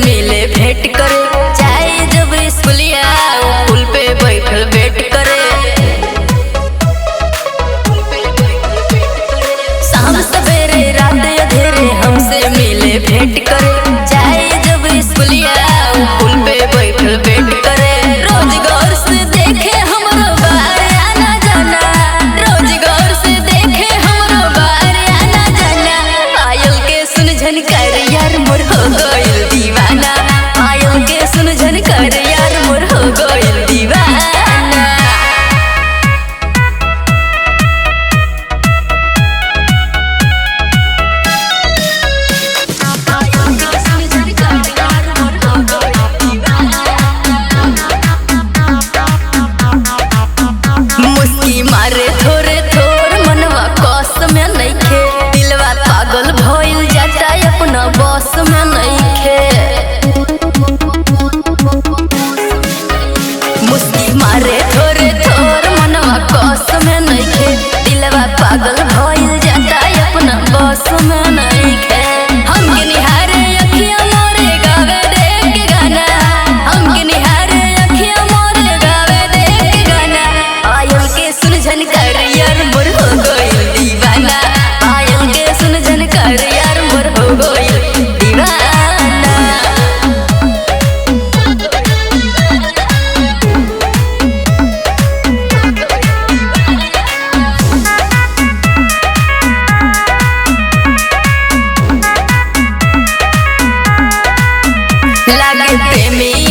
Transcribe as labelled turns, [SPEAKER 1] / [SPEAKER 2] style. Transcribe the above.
[SPEAKER 1] मिले भेंट करे चाहे जब स्कूलिया पुल पे बैठल वेट करे। शाम सवेरे रात अधेरे हमसे मिले भेंट करे चाहे जब स्कूलिया पुल पे बैठल वेट करे। रोज गौर से देखे हमरो बार आना जाना, रोज गौर से देखे हमरो बार आना जाना। पायल के सुन झनकार यार मोर हो गइल दीवाना, पायल के सुन झनकार यार मोर हो गइल दीवाना। मुस्की मारे थोरे थोर मनवा कस में नइखे, दिलवा पागल भइल जाता अपना बस में नइखे। मुस्की मारे थोरे थोर मनवा कस में नइखे, दिलवा पागल भइल जाता अपना बस में नइखे। हमके निहारे अखियां मोरे गावे देख के गाना, हमके निहारे अखियां मोरे गावे देख के गाना। पायल के सुन झनकार यार मोर हो गइल दीवाना, पायल के सुन झनकार यार मोर हो गइल दीवाना। लागे प्रेमी